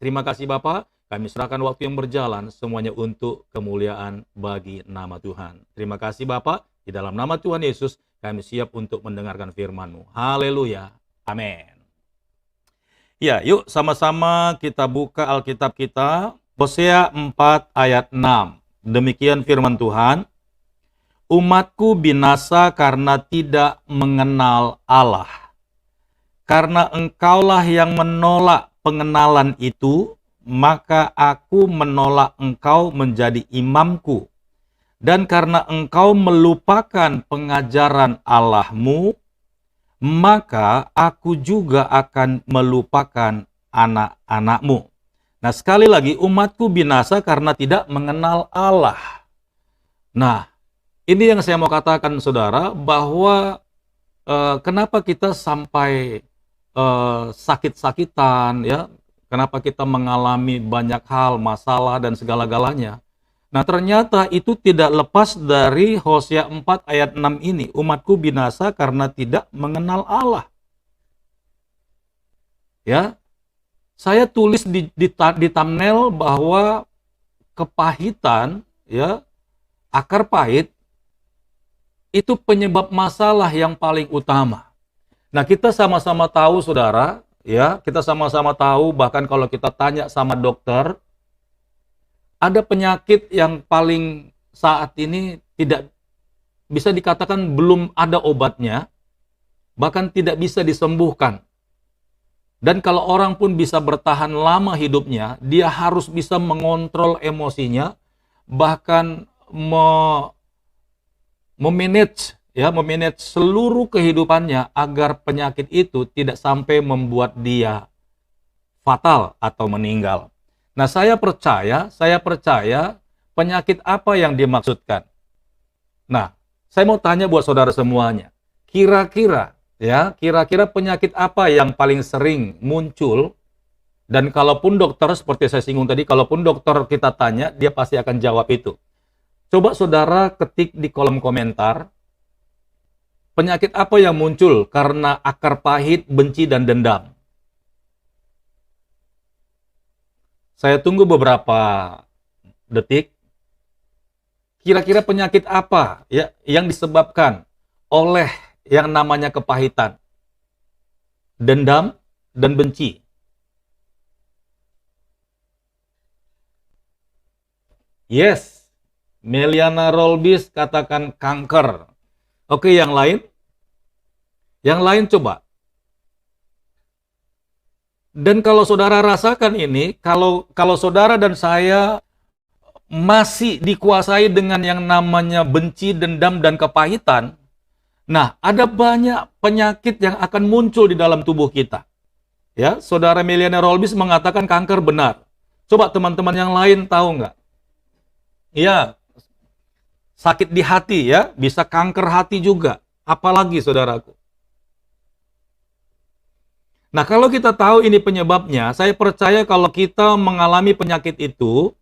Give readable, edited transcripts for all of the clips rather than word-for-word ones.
Terima kasih Bapak, kami serahkan waktu yang berjalan semuanya untuk kemuliaan bagi nama Tuhan. Terima kasih Bapak, di dalam nama Tuhan Yesus kami siap untuk mendengarkan firman-Mu. Haleluya. Amin. Ya, yuk sama-sama kita buka Alkitab kita, Hosea 4 ayat 6. Demikian firman Tuhan, umatku binasa karena tidak mengenal Allah. Karena engkaulah yang menolak pengenalan itu, maka aku menolak engkau menjadi imamku. Dan karena engkau melupakan pengajaran Allahmu, maka aku juga akan melupakan anak-anakmu. Nah, sekali lagi, umatku binasa karena tidak mengenal Allah. Nah, ini yang saya mau katakan, saudara, bahwa kenapa kita sampai sakit-sakitan, ya? Kenapa kita mengalami banyak hal, masalah, dan segala-galanya. Nah, ternyata itu tidak lepas dari Hosea 4 ayat 6 ini. Umatku binasa karena tidak mengenal Allah. Ya, saya tulis di thumbnail bahwa kepahitan, ya, akar pahit, itu penyebab masalah yang paling utama. Nah, kita sama-sama tahu, saudara, ya, kita sama-sama tahu, bahkan kalau kita tanya sama dokter, ada penyakit yang paling saat ini tidak bisa dikatakan belum ada obatnya, bahkan tidak bisa disembuhkan. Dan kalau orang pun bisa bertahan lama hidupnya, dia harus bisa mengontrol emosinya, bahkan memanage seluruh kehidupannya agar penyakit itu tidak sampai membuat dia fatal atau meninggal. Nah, saya percaya penyakit apa yang dimaksudkan. Nah, saya mau tanya buat saudara semuanya. Kira-kira penyakit apa yang paling sering muncul? Dan kalaupun dokter, seperti saya singgung tadi, kalaupun dokter kita tanya, dia pasti akan jawab itu. Coba saudara ketik di kolom komentar, penyakit apa yang muncul karena akar pahit, benci, dan dendam? Saya tunggu beberapa detik. Kira-kira penyakit apa ya yang disebabkan oleh yang namanya kepahitan, dendam, dan benci? Yes, Meliana Rolbis katakan kanker. Oke, yang lain? Yang lain coba. Dan kalau saudara rasakan ini, kalau saudara dan saya masih dikuasai dengan yang namanya benci, dendam, dan kepahitan, nah, ada banyak penyakit yang akan muncul di dalam tubuh kita. Ya, saudara Meliana Rolbis mengatakan kanker, benar. Coba teman-teman yang lain tahu nggak? Ya, sakit di hati, ya, bisa kanker hati juga. Apalagi saudaraku. Nah, kalau kita tahu ini penyebabnya, saya percaya kalau kita mengalami penyakit itu,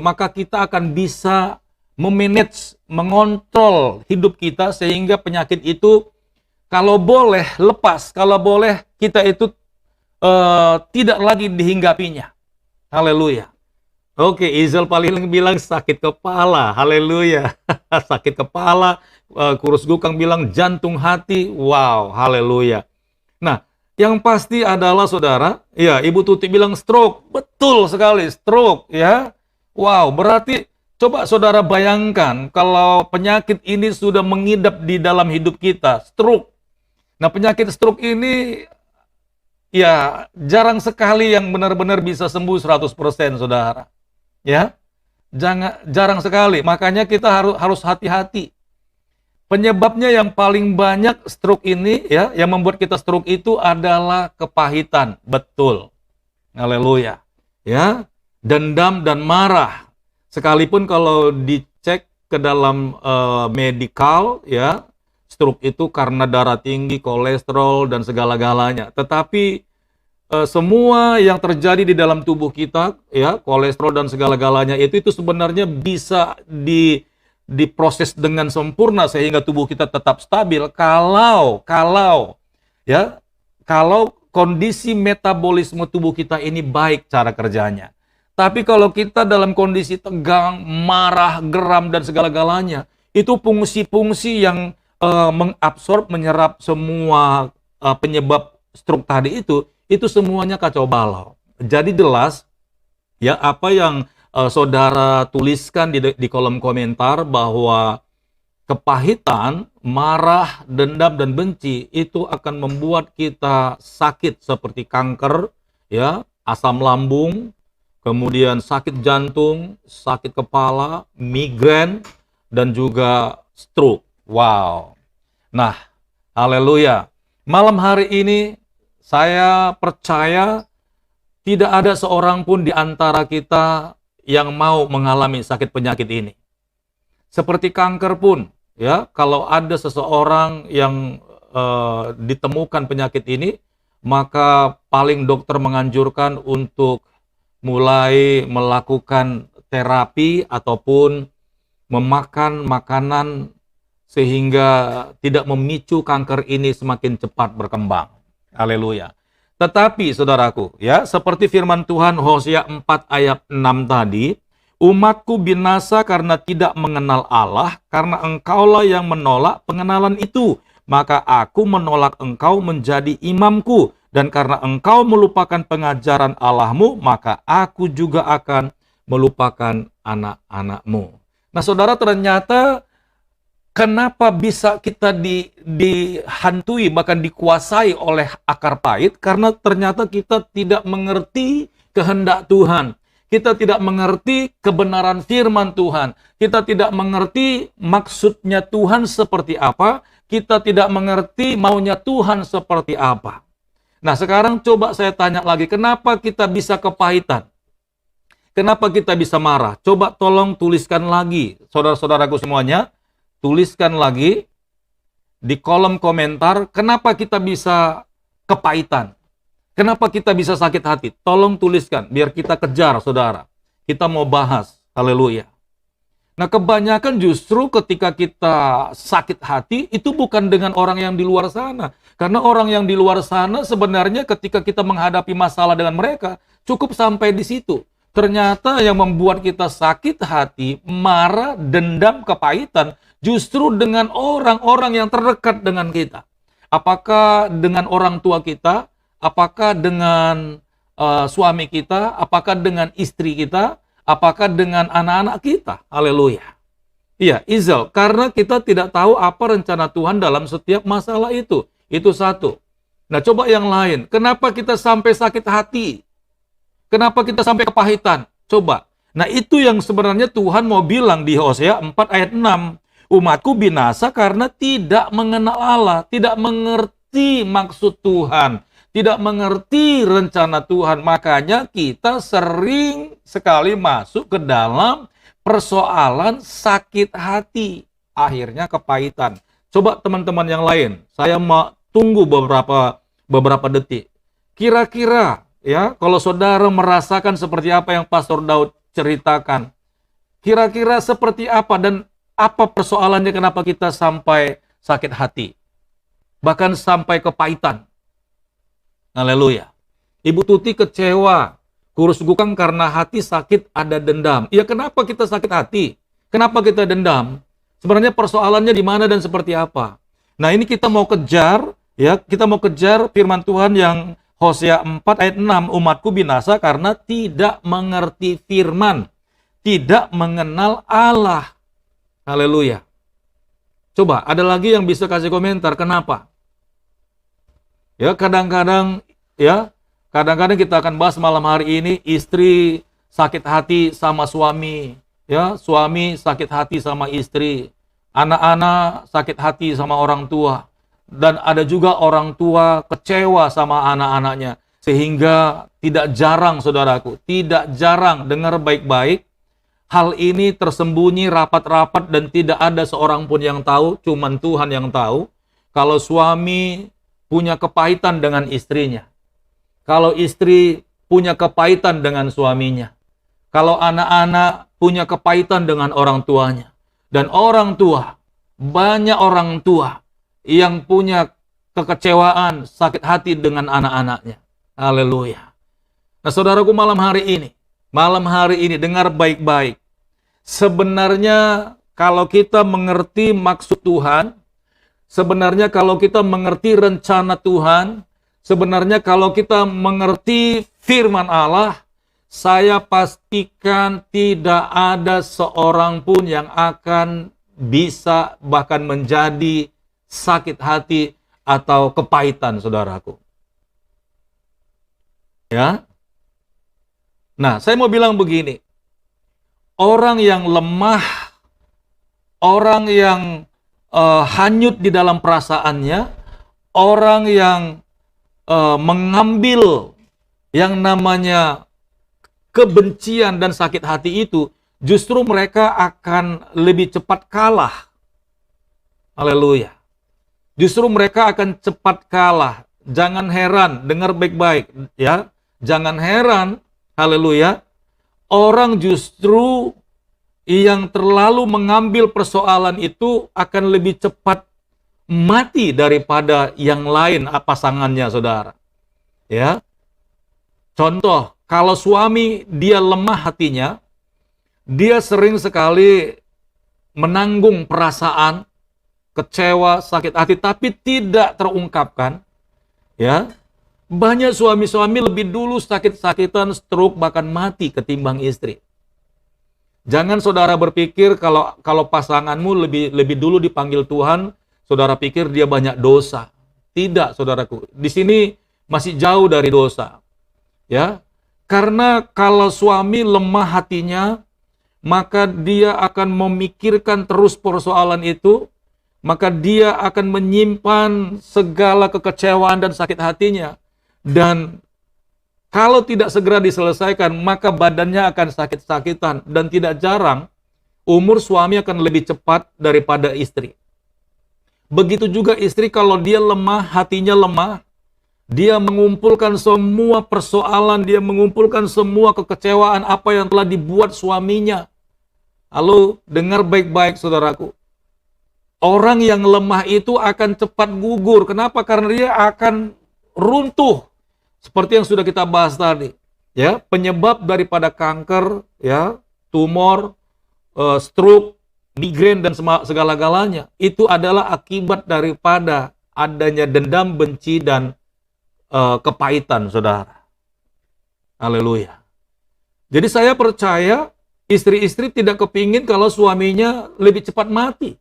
maka kita akan bisa memanage, mengontrol hidup kita sehingga penyakit itu kalau boleh lepas, kalau boleh kita itu tidak lagi dihinggapinya. Haleluya. Oke, Izel paling bilang sakit kepala. Haleluya. Sakit kepala. Kurus Gukang bilang jantung hati. Wow, haleluya. Nah, yang pasti adalah saudara, ya, Ibu Tuti bilang stroke. Betul sekali, stroke, ya. Wow, berarti coba saudara bayangkan kalau penyakit ini sudah mengidap di dalam hidup kita, stroke. Nah, penyakit stroke ini ya jarang sekali yang benar-benar bisa sembuh 100%, saudara. Ya, jarang sekali. Makanya kita harus hati-hati. Penyebabnya yang paling banyak stroke ini, ya, yang membuat kita stroke itu adalah kepahitan. Betul. Haleluya. Ya, dendam dan marah. Sekalipun kalau dicek ke dalam medikal, ya, stroke itu karena darah tinggi, kolesterol, dan segala-galanya. Tetapi semua yang terjadi di dalam tubuh kita, ya, kolesterol dan segala-galanya itu sebenarnya bisa diproses dengan sempurna sehingga tubuh kita tetap stabil kalau kondisi metabolisme tubuh kita ini baik cara kerjanya. Tapi kalau kita dalam kondisi tegang, marah, geram, dan segala-galanya, itu fungsi-fungsi yang mengabsorb, menyerap semua penyebab stroke tadi itu semuanya kacau balau. Jadi jelas, ya apa yang saudara tuliskan di kolom komentar bahwa kepahitan, marah, dendam, dan benci itu akan membuat kita sakit seperti kanker, ya, asam lambung, kemudian sakit jantung, sakit kepala, migrain, dan juga stroke. Wow. Nah, haleluya. Malam hari ini saya percaya tidak ada seorang pun di antara kita yang mau mengalami sakit penyakit ini. Seperti kanker pun, ya, kalau ada seseorang yang ditemukan penyakit ini, maka paling dokter menganjurkan untuk mulai melakukan terapi ataupun memakan makanan sehingga tidak memicu kanker ini semakin cepat berkembang. Haleluya. Tetapi saudaraku, ya, seperti firman Tuhan Hosea 4 ayat 6 tadi, umatku binasa karena tidak mengenal Allah, karena engkaulah yang menolak pengenalan itu. Maka aku menolak engkau menjadi imamku, dan karena engkau melupakan pengajaran Allahmu, maka aku juga akan melupakan anak-anakmu. Nah saudara, ternyata kenapa bisa kita dihantui, bahkan dikuasai oleh akar pahit? Karena ternyata kita tidak mengerti kehendak Tuhan. Kita tidak mengerti kebenaran firman Tuhan. Kita tidak mengerti maksudnya Tuhan seperti apa. Kita tidak mengerti maunya Tuhan seperti apa. Nah sekarang coba saya tanya lagi, kenapa kita bisa kepahitan? Kenapa kita bisa marah? Coba tolong tuliskan lagi, saudara-saudaraku semuanya. Tuliskan lagi di kolom komentar, kenapa kita bisa kepahitan? Kenapa kita bisa sakit hati? Tolong tuliskan, biar kita kejar, saudara. Kita mau bahas, haleluya. Nah, kebanyakan justru ketika kita sakit hati, itu bukan dengan orang yang di luar sana. Karena orang yang di luar sana sebenarnya ketika kita menghadapi masalah dengan mereka, cukup sampai di situ. Ternyata yang membuat kita sakit hati, marah, dendam, kepahitan, justru dengan orang-orang yang terdekat dengan kita. Apakah dengan orang tua kita, apakah dengan suami kita, apakah dengan istri kita, apakah dengan anak-anak kita. Haleluya. Iya, Izal, karena kita tidak tahu apa rencana Tuhan dalam setiap masalah itu. Itu satu. Nah, coba yang lain. Kenapa kita sampai sakit hati? Kenapa kita sampai kepahitan? Coba. Nah, itu yang sebenarnya Tuhan mau bilang di Hosea 4 ayat 6. Umatku binasa karena tidak mengenal Allah, tidak mengerti maksud Tuhan, tidak mengerti rencana Tuhan. Makanya kita sering sekali masuk ke dalam persoalan sakit hati. Akhirnya kepahitan. Coba teman-teman yang lain, saya mau tunggu beberapa detik. Kira-kira, ya, kalau saudara merasakan seperti apa yang Pastor Daud ceritakan, kira-kira seperti apa dan apa persoalannya kenapa kita sampai sakit hati? Bahkan sampai kepahitan. Haleluya. Ibu Tuti kecewa, kurus gukang karena hati sakit ada dendam. Ya, kenapa kita sakit hati? Kenapa kita dendam? Sebenarnya persoalannya di mana dan seperti apa? Nah, ini kita mau kejar, ya, kita mau kejar firman Tuhan yang Hosea 4 ayat 6, umatku binasa karena tidak mengerti firman, tidak mengenal Allah. Haleluya. Coba, ada lagi yang bisa kasih komentar, kenapa? Ya, kadang-kadang kita akan bahas malam hari ini, istri sakit hati sama suami, ya, suami sakit hati sama istri, anak-anak sakit hati sama orang tua, dan ada juga orang tua kecewa sama anak-anaknya, sehingga tidak jarang, saudaraku, tidak jarang, dengar baik-baik, hal ini tersembunyi rapat-rapat dan tidak ada seorang pun yang tahu, cuman Tuhan yang tahu. Kalau suami punya kepahitan dengan istrinya, kalau istri punya kepahitan dengan suaminya, kalau anak-anak punya kepahitan dengan orang tuanya, dan orang tua, banyak orang tua yang punya kekecewaan, sakit hati dengan anak-anaknya. Haleluya. Nah, saudaraku, malam hari ini dengar baik-baik. Sebenarnya kalau kita mengerti maksud Tuhan, sebenarnya kalau kita mengerti rencana Tuhan, sebenarnya kalau kita mengerti firman Allah, saya pastikan tidak ada seorang pun yang akan bisa bahkan menjadi sakit hati atau kepahitan, saudaraku. Ya. Nah, saya mau bilang begini. Orang yang lemah, orang yang hanyut di dalam perasaannya, orang yang mengambil yang namanya kebencian dan sakit hati itu, justru mereka akan lebih cepat kalah. Haleluya. Justru mereka akan cepat kalah. Jangan heran, dengar baik-baik ya. Jangan heran, haleluya. Orang justru yang terlalu mengambil persoalan itu akan lebih cepat mati daripada yang lain pasangannya, saudara. Ya. Contoh, kalau suami dia lemah hatinya, dia sering sekali menanggung perasaan kecewa, sakit hati, tapi tidak terungkapkan. Ya, banyak suami-suami lebih dulu sakit-sakitan, stroke, bahkan mati ketimbang istri. Jangan saudara berpikir kalau pasanganmu lebih dulu dipanggil Tuhan, saudara pikir dia banyak dosa. Tidak, saudaraku. Di sini masih jauh dari dosa. Ya, karena kalau suami lemah hatinya, maka dia akan memikirkan terus persoalan itu, maka dia akan menyimpan segala kekecewaan dan sakit hatinya. Dan kalau tidak segera diselesaikan, maka badannya akan sakit-sakitan. Dan tidak jarang, umur suami akan lebih cepat daripada istri. Begitu juga istri, kalau dia lemah, hatinya lemah, dia mengumpulkan semua persoalan, dia mengumpulkan semua kekecewaan apa yang telah dibuat suaminya. Lalu, dengar baik-baik, saudaraku. Orang yang lemah itu akan cepat gugur. Kenapa? Karena dia akan runtuh. Seperti yang sudah kita bahas tadi, ya, penyebab daripada kanker, ya, tumor, stroke, migrain dan segala-galanya itu adalah akibat daripada adanya dendam, benci dan kepahitan, saudara. Haleluya. Jadi saya percaya istri-istri tidak kepingin kalau suaminya lebih cepat mati.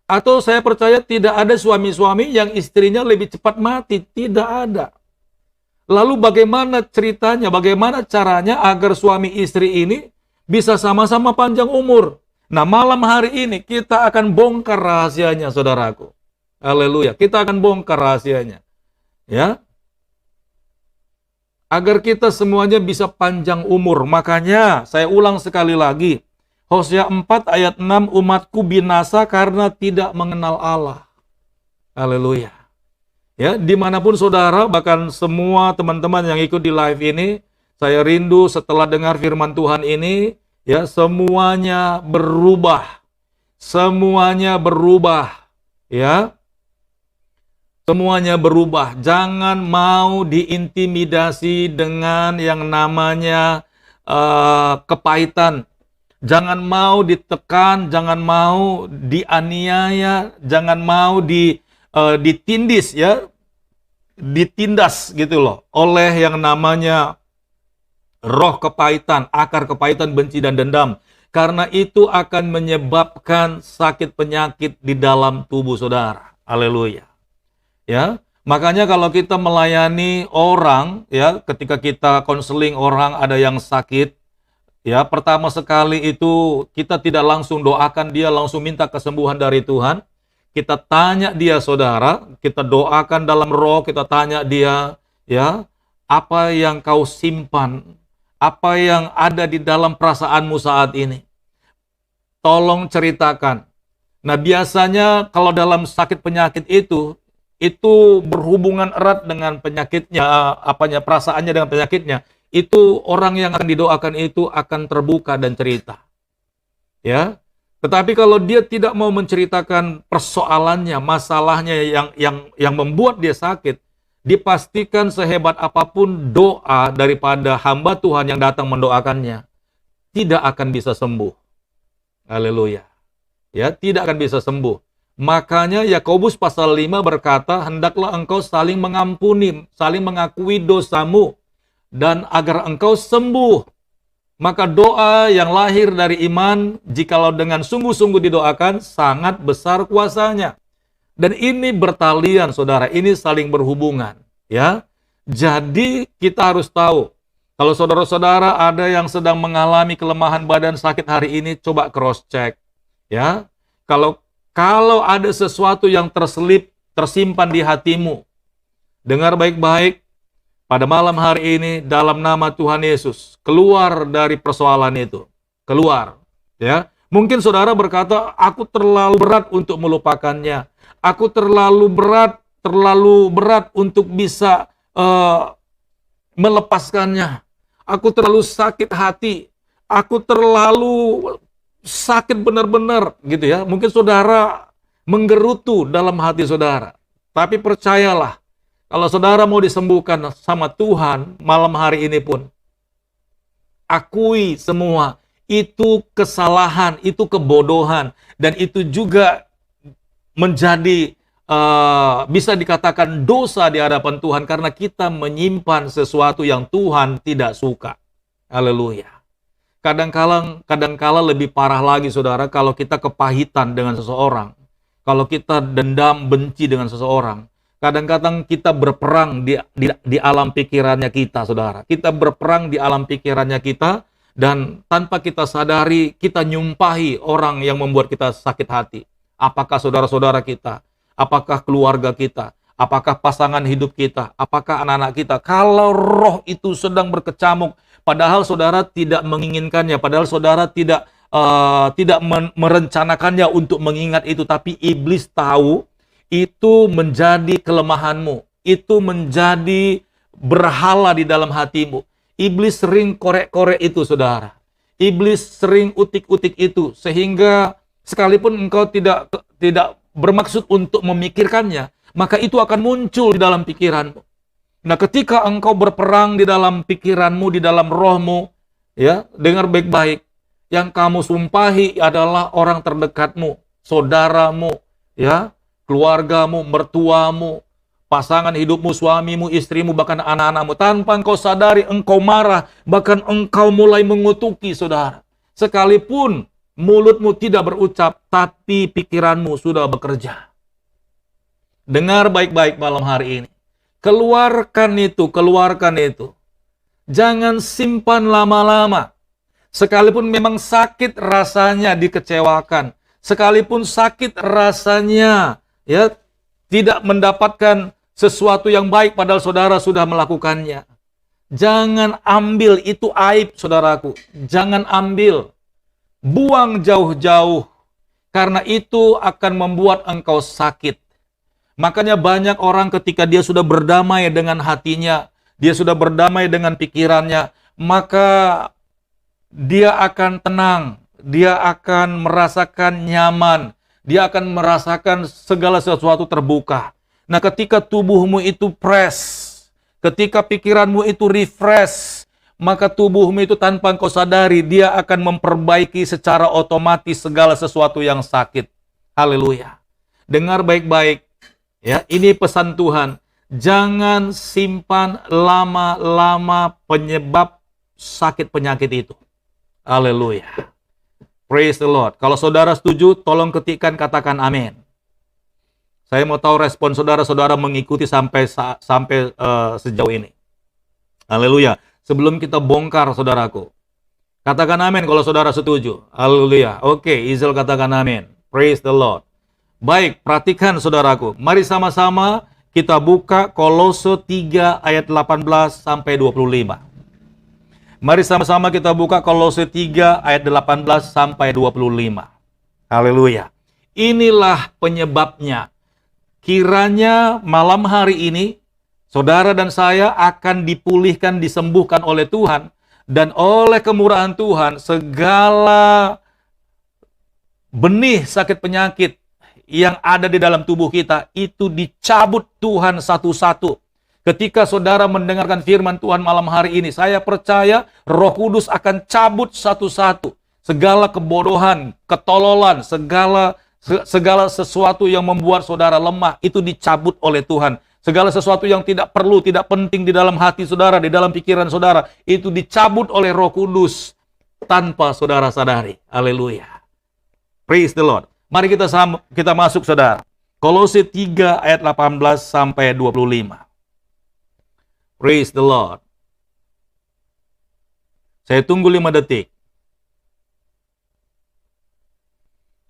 Atau saya percaya tidak ada suami-suami yang istrinya lebih cepat mati. Tidak ada. Lalu bagaimana ceritanya, bagaimana caranya agar suami istri ini bisa sama-sama panjang umur? Nah, malam hari ini kita akan bongkar rahasianya, saudaraku. Haleluya, kita akan bongkar rahasianya. Ya. Agar kita semuanya bisa panjang umur. Makanya, saya ulang sekali lagi. Hosea 4 ayat 6, umatku binasa karena tidak mengenal Allah. Haleluya. Ya, dimanapun saudara, bahkan semua teman-teman yang ikut di live ini, saya rindu setelah dengar firman Tuhan ini, ya, semuanya berubah. Semuanya berubah. Ya. Semuanya berubah. Jangan mau diintimidasi dengan yang namanya kepahitan. Jangan mau ditekan, jangan mau dianiaya, jangan mau ditindis, ya, ditindas gitu loh, oleh yang namanya roh kepahitan, akar kepahitan, benci dan dendam. Karena itu akan menyebabkan sakit penyakit di dalam tubuh saudara. Haleluya. Ya, makanya kalau kita melayani orang, ya, ketika kita konseling orang ada yang sakit, ya, pertama sekali itu kita tidak langsung doakan dia, langsung minta kesembuhan dari Tuhan. Kita tanya dia, saudara, kita doakan dalam roh, kita tanya dia, ya, apa yang kau simpan, apa yang ada di dalam perasaanmu saat ini. Tolong ceritakan. Nah, biasanya kalau dalam sakit penyakit itu berhubungan erat dengan penyakitnya, perasaannya dengan penyakitnya. Itu orang yang akan didoakan itu akan terbuka dan cerita. Ya. Tetapi kalau dia tidak mau menceritakan persoalannya, masalahnya yang membuat dia sakit, dipastikan sehebat apapun doa daripada hamba Tuhan yang datang mendoakannya, tidak akan bisa sembuh. Haleluya. Ya, tidak akan bisa sembuh. Makanya Yakobus pasal 5 berkata, hendaklah engkau saling mengampuni, saling mengakui dosamu, dan agar engkau sembuh. Maka doa yang lahir dari iman, jikalau dengan sungguh-sungguh didoakan, sangat besar kuasanya. Dan ini bertalian, saudara, ini saling berhubungan. Ya, jadi kita harus tahu, kalau saudara-saudara ada yang sedang mengalami kelemahan badan sakit hari ini, coba cross check. Ya, kalau ada sesuatu yang tersimpan di hatimu, dengar baik-baik. Pada malam hari ini, dalam nama Tuhan Yesus, keluar dari persoalan itu. Keluar. Ya. Mungkin saudara berkata, aku terlalu berat untuk melupakannya. Aku terlalu berat untuk bisa melepaskannya. Aku terlalu sakit hati. Aku terlalu sakit benar-benar. Gitu ya. Mungkin saudara menggerutu dalam hati saudara. Tapi percayalah, kalau saudara mau disembuhkan sama Tuhan malam hari ini pun, akui semua itu kesalahan, itu kebodohan, dan itu juga menjadi bisa dikatakan dosa di hadapan Tuhan karena kita menyimpan sesuatu yang Tuhan tidak suka. Haleluya. Kadang-kala lebih parah lagi, saudara, kalau kita kepahitan dengan seseorang, kalau kita dendam, benci dengan seseorang. Kadang-kadang kita berperang di alam pikirannya kita, saudara. Kita berperang di alam pikirannya kita, dan tanpa kita sadari, kita nyumpahi orang yang membuat kita sakit hati. Apakah saudara-saudara kita? Apakah keluarga kita? Apakah pasangan hidup kita? Apakah anak-anak kita? Kalau roh itu sedang berkecamuk, padahal saudara tidak menginginkannya, padahal saudara tidak merencanakannya untuk mengingat itu, tapi iblis tahu, itu menjadi kelemahanmu, itu menjadi berhala di dalam hatimu. Iblis sering korek-korek itu, saudara. Iblis sering utik-utik itu, sehingga sekalipun engkau tidak bermaksud untuk memikirkannya, maka itu akan muncul di dalam pikiranmu. Nah, ketika engkau berperang di dalam pikiranmu, di dalam rohmu, ya, dengar baik-baik, yang kamu sumpahi adalah orang terdekatmu, saudaramu, ya, keluargamu, mertuamu, pasangan hidupmu, suamimu, istrimu, bahkan anak-anakmu. Tanpa engkau sadari, engkau marah, bahkan engkau mulai mengutuki, saudara. Sekalipun mulutmu tidak berucap, tapi pikiranmu sudah bekerja. Dengar baik-baik malam hari ini. Keluarkan itu, keluarkan itu. Jangan simpan lama-lama. Sekalipun memang sakit rasanya dikecewakan, sekalipun sakit rasanya, ya, tidak mendapatkan sesuatu yang baik padahal saudara sudah melakukannya. Jangan ambil itu aib, saudaraku. Jangan ambil. Buang jauh-jauh. Karena itu akan membuat engkau sakit. Makanya banyak orang ketika dia sudah berdamai dengan hatinya, dia sudah berdamai dengan pikirannya, maka dia akan tenang, dia akan merasakan nyaman, dia akan merasakan segala sesuatu terbuka. Nah, ketika tubuhmu itu fresh, ketika pikiranmu itu refresh, maka tubuhmu itu tanpa engkau sadari, dia akan memperbaiki secara otomatis segala sesuatu yang sakit. Haleluya. Dengar baik-baik, ya, ini pesan Tuhan. Jangan simpan lama-lama penyebab sakit penyakit itu. Haleluya. Praise the Lord. Kalau saudara setuju, tolong ketikkan, katakan amin. Saya mau tahu respon saudara-saudara mengikuti sampai sejauh ini. Haleluya. Sebelum kita bongkar, saudaraku, katakan amin kalau saudara setuju. Haleluya. Oke, Izel katakan amin. Praise the Lord. Baik, perhatikan saudaraku. Mari sama-sama kita buka Kolose 3 ayat 18 sampai 25. Mari sama-sama kita buka Kolose 3 ayat 18 sampai 25. Haleluya. Inilah penyebabnya. Kiranya malam hari ini saudara dan saya akan dipulihkan, disembuhkan oleh Tuhan, dan oleh kemurahan Tuhan segala benih sakit penyakit yang ada di dalam tubuh kita itu dicabut Tuhan satu-satu. Ketika saudara mendengarkan firman Tuhan malam hari ini, saya percaya Roh Kudus akan cabut satu-satu segala kebodohan, ketololan, segala sesuatu yang membuat saudara lemah itu dicabut oleh Tuhan. Segala sesuatu yang tidak perlu, tidak penting di dalam hati saudara, di dalam pikiran saudara, itu dicabut oleh Roh Kudus tanpa saudara sadari. Haleluya. Praise the Lord. Mari kita masuk saudara. Kolose 3 ayat 18 sampai 25. Praise the Lord. Saya tunggu 5 detik.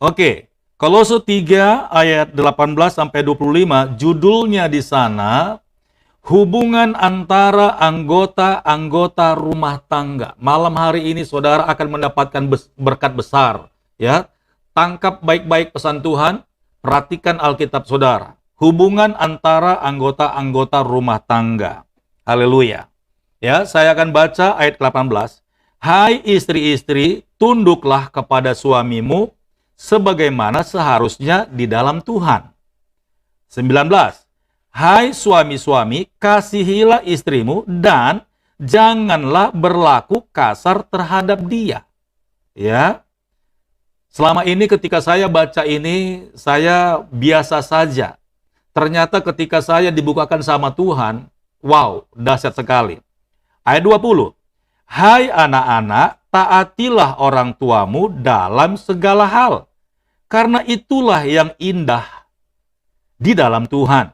Oke, Kolose 3 ayat 18 sampai 25, judulnya di sana hubungan antara anggota-anggota rumah tangga. Malam hari ini saudara akan mendapatkan berkat besar, ya. Tangkap baik-baik pesan Tuhan, perhatikan Alkitab saudara. Hubungan antara anggota-anggota rumah tangga. Haleluya. Ya, saya akan baca ayat 18. Hai istri-istri, tunduklah kepada suamimu sebagaimana seharusnya di dalam Tuhan. 19. Hai suami-suami, kasihilah istrimu dan janganlah berlaku kasar terhadap dia. Ya. Selama ini ketika saya baca ini, saya biasa saja. Ternyata ketika saya dibukakan sama Tuhan, wow, dahsyat sekali. Ayat 20. Hai anak-anak, taatilah orang tuamu dalam segala hal, karena itulah yang indah di dalam Tuhan.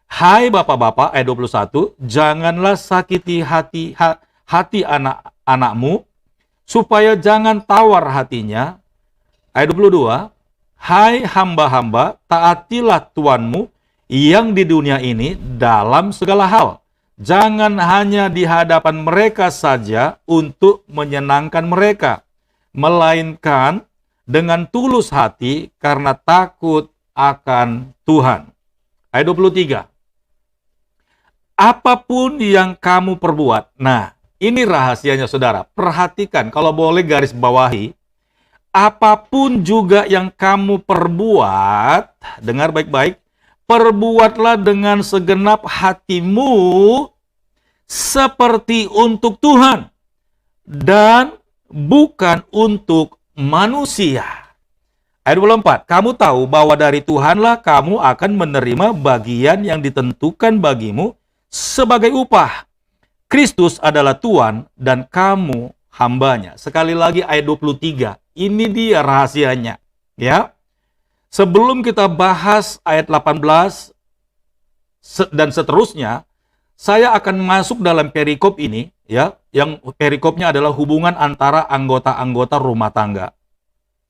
Hai bapak-bapak, ayat 21, janganlah sakiti hati anak-anakmu, supaya jangan tawar hatinya. Ayat 22, hai hamba-hamba, taatilah tuanmu yang di dunia ini dalam segala hal. Jangan hanya di hadapan mereka saja untuk menyenangkan mereka, melainkan dengan tulus hati karena takut akan Tuhan. Ayat 23, apapun yang kamu perbuat. Nah, ini rahasianya saudara. Perhatikan, kalau boleh garis bawahi. Apapun juga yang kamu perbuat, dengar baik-baik, perbuatlah dengan segenap hatimu seperti untuk Tuhan dan bukan untuk manusia. Ayat 24, kamu tahu bahwa dari Tuhanlah kamu akan menerima bagian yang ditentukan bagimu sebagai upah. Kristus adalah Tuhan dan kamu hambanya. Sekali lagi ayat 23. Ini dia rahasianya, ya. Sebelum kita bahas ayat 18 dan seterusnya, saya akan masuk dalam perikop ini, ya, yang perikopnya adalah hubungan antara anggota-anggota rumah tangga.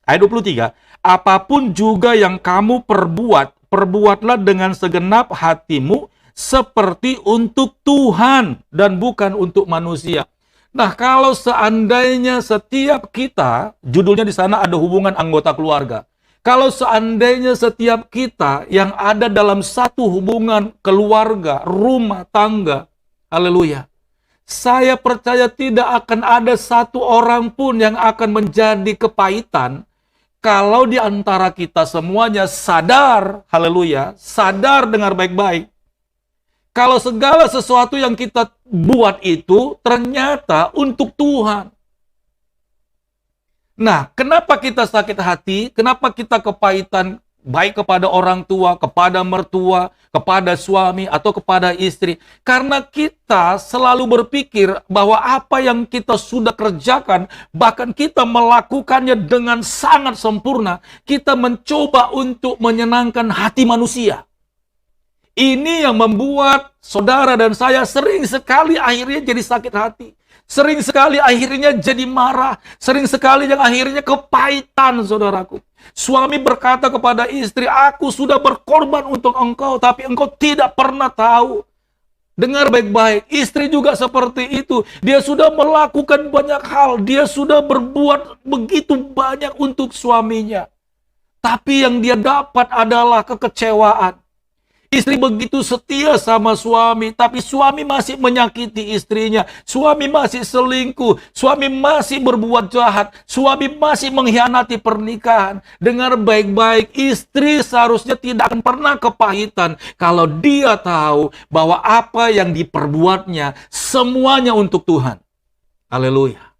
Ayat 23, apapun juga yang kamu perbuat, perbuatlah dengan segenap hatimu seperti untuk Tuhan dan bukan untuk manusia. Nah, kalau seandainya setiap kita, judulnya di sana ada hubungan anggota keluarga. Kalau seandainya setiap kita yang ada dalam satu hubungan keluarga, rumah tangga, haleluya. Saya percaya tidak akan ada satu orang pun yang akan menjadi kepahitan kalau di antara kita semuanya sadar, haleluya, sadar, dengar baik-baik. Kalau segala sesuatu yang kita buat itu ternyata untuk Tuhan. Nah, kenapa kita sakit hati? Kenapa kita kepahitan baik kepada orang tua, kepada mertua, kepada suami, atau kepada istri? Karena kita selalu berpikir bahwa apa yang kita sudah kerjakan, bahkan kita melakukannya dengan sangat sempurna, kita mencoba untuk menyenangkan hati manusia. Ini yang membuat saudara dan saya sering sekali akhirnya jadi sakit hati. Sering sekali akhirnya jadi marah. Sering sekali yang akhirnya kepahitan, saudaraku. Suami berkata kepada istri, aku sudah berkorban untuk engkau, tapi engkau tidak pernah tahu. Dengar baik-baik, istri juga seperti itu. Dia sudah melakukan banyak hal. Dia sudah berbuat begitu banyak untuk suaminya. Tapi yang dia dapat adalah kekecewaan. Istri begitu setia sama suami, tapi suami masih menyakiti istrinya. Suami masih selingkuh, suami masih berbuat jahat, suami masih mengkhianati pernikahan. Dengar baik-baik, istri seharusnya tidak akan pernah kepahitan kalau dia tahu bahwa apa yang diperbuatnya semuanya untuk Tuhan. Haleluya.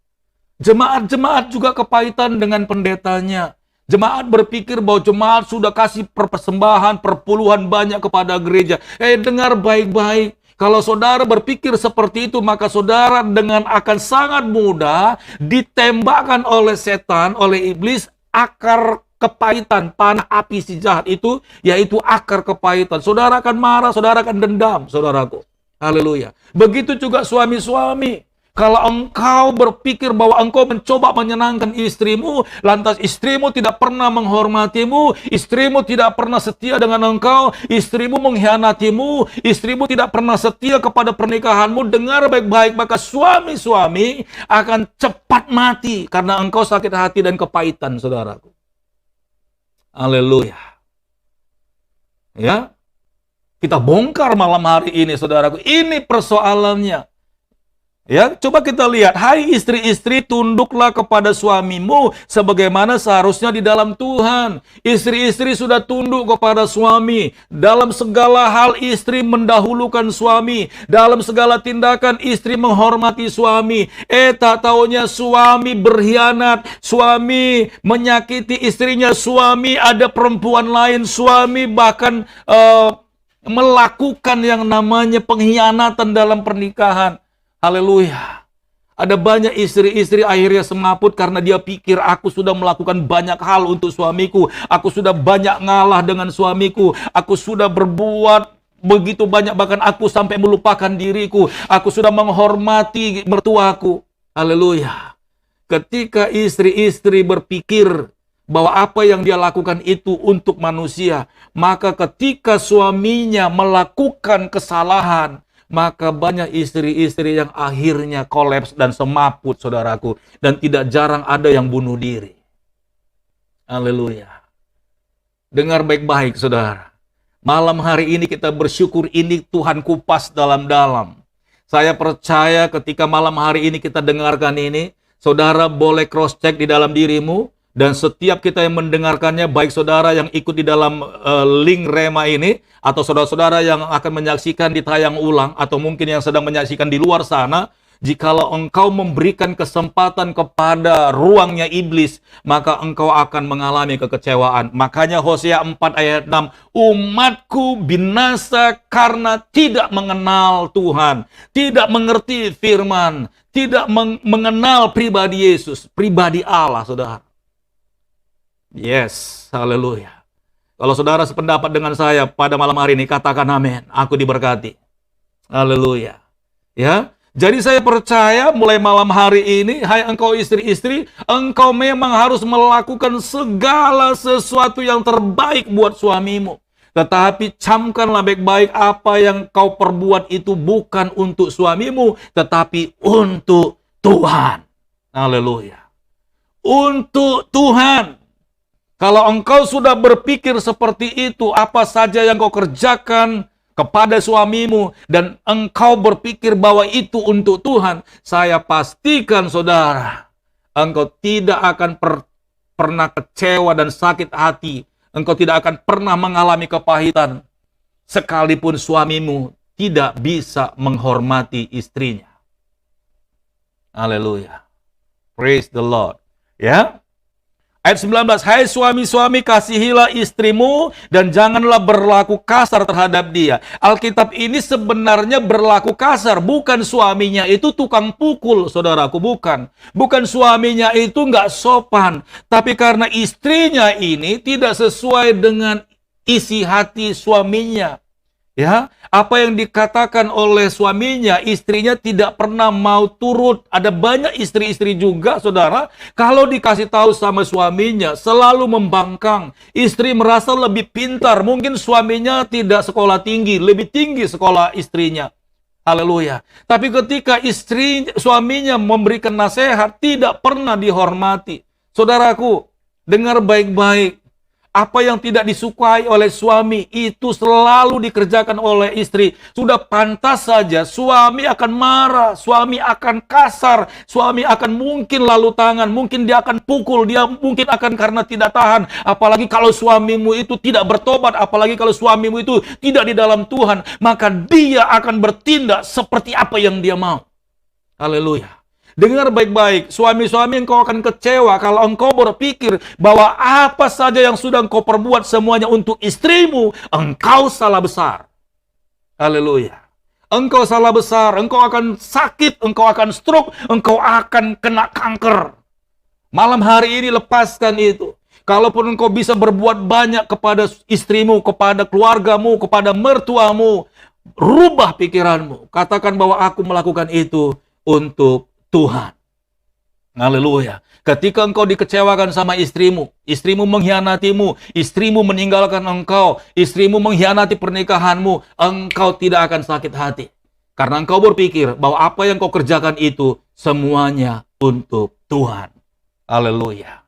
Jemaat-jemaat juga kepahitan dengan pendetanya. Jemaat berpikir bahwa jemaat sudah kasih persembahan, perpuluhan banyak kepada gereja. Dengar baik-baik. Kalau saudara berpikir seperti itu, maka saudara dengan akan sangat mudah ditembakkan oleh setan, oleh iblis, akar kepahitan, panah api si jahat itu, yaitu akar kepahitan. Saudara akan marah, saudara akan dendam, saudaraku. Haleluya. Begitu juga suami-suami. Kalau engkau berpikir bahwa engkau mencoba menyenangkan istrimu, lantas istrimu tidak pernah menghormatimu, istrimu tidak pernah setia dengan engkau, istrimu mengkhianatimu, istrimu tidak pernah setia kepada pernikahanmu, dengar baik-baik, maka suami-suami akan cepat mati karena engkau sakit hati dan kepahitan, saudaraku. Haleluya. Ya, kita bongkar malam hari ini, saudaraku. Ini persoalannya. Ya, coba kita lihat. Hai istri-istri, tunduklah kepada suamimu sebagaimana seharusnya di dalam Tuhan. Istri-istri sudah tunduk kepada suami. Dalam segala hal istri mendahulukan suami. Dalam segala tindakan istri menghormati suami. Tak taunya suami berkhianat, suami menyakiti istrinya, suami ada perempuan lain, suami bahkan melakukan yang namanya pengkhianatan dalam pernikahan. Haleluya. Ada banyak istri-istri akhirnya semaput karena dia pikir aku sudah melakukan banyak hal untuk suamiku. Aku sudah banyak ngalah dengan suamiku. Aku sudah berbuat begitu banyak, bahkan aku sampai melupakan diriku. Aku sudah menghormati mertuaku. Haleluya. Ketika istri-istri berpikir bahwa apa yang dia lakukan itu untuk manusia, maka ketika suaminya melakukan kesalahan, maka banyak istri-istri yang akhirnya kolaps dan semaput, saudaraku. Dan tidak jarang ada yang bunuh diri. Haleluya. Dengar baik-baik, saudara. Malam hari ini kita bersyukur ini Tuhan kupas dalam-dalam. Saya percaya ketika malam hari ini kita dengarkan ini, saudara boleh cross-check di dalam dirimu. Dan setiap kita yang mendengarkannya, baik saudara yang ikut di dalam link Rema ini, atau saudara-saudara yang akan menyaksikan di tayang ulang, atau mungkin yang sedang menyaksikan di luar sana, jikalau engkau memberikan kesempatan kepada ruangnya iblis, maka engkau akan mengalami kekecewaan. Makanya Hosea 4 ayat 6, umatku binasa karena tidak mengenal Tuhan, tidak mengerti firman, tidak mengenal pribadi Yesus, pribadi Allah, saudara. Yes, haleluya. Kalau saudara sependapat dengan saya pada malam hari ini, katakan amin. Aku diberkati. Haleluya. Ya, jadi saya percaya mulai malam hari ini, hai engkau istri-istri, engkau memang harus melakukan segala sesuatu yang terbaik buat suamimu. Tetapi camkanlah baik-baik apa yang kau perbuat itu bukan untuk suamimu, tetapi untuk Tuhan. Haleluya. Untuk Tuhan. Kalau engkau sudah berpikir seperti itu, apa saja yang kau kerjakan kepada suamimu, dan engkau berpikir bahwa itu untuk Tuhan, saya pastikan saudara, engkau tidak akan pernah kecewa dan sakit hati. Engkau tidak akan pernah mengalami kepahitan, sekalipun suamimu tidak bisa menghormati istrinya. Haleluya. Praise the Lord. Ya. Ayat 19, hai suami-suami kasihilah istrimu dan janganlah berlaku kasar terhadap dia. Alkitab ini sebenarnya berlaku kasar, bukan suaminya itu tukang pukul, saudaraku, bukan. Bukan suaminya itu nggak sopan, tapi karena istrinya ini tidak sesuai dengan isi hati suaminya. Ya, apa yang dikatakan oleh suaminya, istrinya tidak pernah mau turut. Ada banyak istri-istri juga, saudara, kalau dikasih tahu sama suaminya, selalu membangkang. Istri merasa lebih pintar, mungkin suaminya tidak sekolah tinggi, lebih tinggi sekolah istrinya. Haleluya. Tapi ketika suaminya memberikan nasihat, tidak pernah dihormati. Saudaraku, dengar baik-baik. Apa yang tidak disukai oleh suami itu selalu dikerjakan oleh istri. Sudah pantas saja suami akan marah, suami akan kasar, suami akan mungkin lalu tangan, mungkin dia akan pukul, dia mungkin akan karena tidak tahan. Apalagi kalau suamimu itu tidak bertobat, apalagi kalau suamimu itu tidak di dalam Tuhan, maka dia akan bertindak seperti apa yang dia mau. Haleluya. Dengar baik-baik, suami-suami engkau akan kecewa kalau engkau berpikir bahwa apa saja yang sudah engkau perbuat semuanya untuk istrimu, engkau salah besar. Haleluya. Engkau salah besar, engkau akan sakit, engkau akan stroke, engkau akan kena kanker. Malam hari ini lepaskan itu. Kalaupun engkau bisa berbuat banyak kepada istrimu, kepada keluargamu, kepada mertuamu, rubah pikiranmu. Katakan bahwa aku melakukan itu untuk Tuhan. Haleluya. Ketika engkau dikecewakan sama istrimu, istrimu mengkhianatimu, istrimu meninggalkan engkau, istrimu mengkhianati pernikahanmu, engkau tidak akan sakit hati. Karena engkau berpikir bahwa apa yang kau kerjakan itu semuanya untuk Tuhan. Haleluya.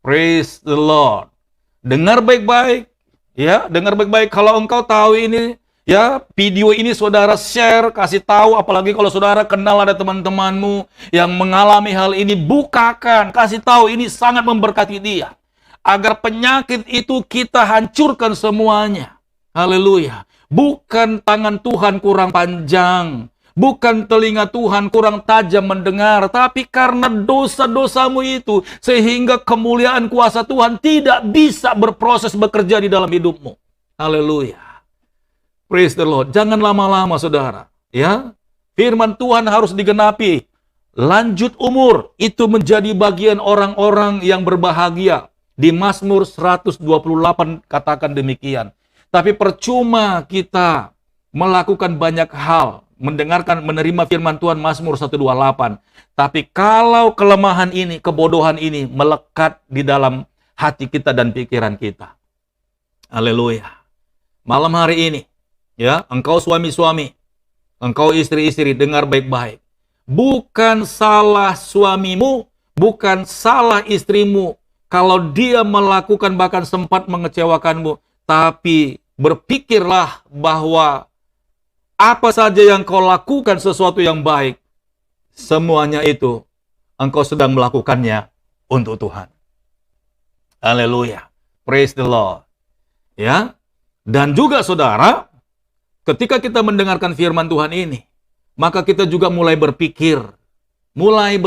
Praise the Lord. Dengar baik-baik. Ya, dengar baik-baik. Kalau engkau tahu ini, ya, video ini saudara share, kasih tahu, apalagi kalau saudara kenal ada teman-temanmu yang mengalami hal ini, bukakan, kasih tahu, ini sangat memberkati dia. Agar penyakit itu kita hancurkan semuanya. Haleluya. Bukan tangan Tuhan kurang panjang, bukan telinga Tuhan kurang tajam mendengar, tapi karena dosa-dosamu itu, sehingga kemuliaan kuasa Tuhan tidak bisa berproses bekerja di dalam hidupmu. Haleluya. Praise the Lord. Jangan lama-lama saudara. Ya, firman Tuhan harus digenapi. Lanjut umur itu menjadi bagian orang-orang yang berbahagia. Di Mazmur 128 katakan demikian. Tapi percuma kita melakukan banyak hal, menerima firman Tuhan Mazmur 128. Tapi kalau kelemahan ini, kebodohan ini melekat di dalam hati kita dan pikiran kita. Haleluya. Malam hari ini, ya, engkau suami-suami, engkau istri-istri, dengar baik-baik. Bukan salah suamimu, bukan salah istrimu kalau dia melakukan bahkan sempat mengecewakanmu. Tapi berpikirlah bahwa apa saja yang kau lakukan sesuatu yang baik, semuanya itu engkau sedang melakukannya untuk Tuhan. Haleluya. Praise the Lord. Ya. Dan juga saudara, ketika kita mendengarkan firman Tuhan ini, maka kita juga mulai berpikir, mulai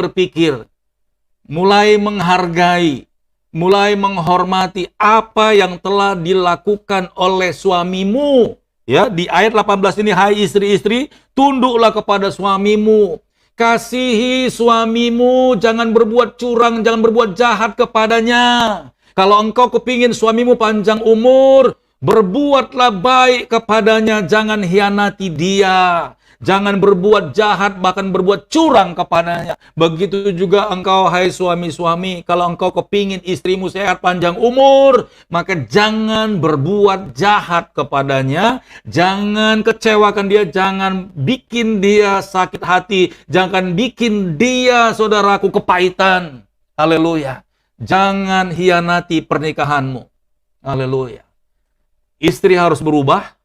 menghargai, mulai menghormati apa yang telah dilakukan oleh suamimu. Ya, di ayat 18 ini, hai istri-istri, tunduklah kepada suamimu. Kasihi suamimu, jangan berbuat curang, jangan berbuat jahat kepadanya. Kalau engkau kepingin suamimu panjang umur, berbuatlah baik kepadanya, jangan hianati dia. Jangan berbuat jahat, bahkan berbuat curang kepadanya. Begitu juga engkau, hai suami-suami, kalau engkau kepingin istrimu sehat panjang umur, maka jangan berbuat jahat kepadanya, jangan kecewakan dia, jangan bikin dia sakit hati, jangan bikin dia, saudaraku, kepahitan. Haleluya. Jangan hianati pernikahanmu. Haleluya. Istri harus berubah,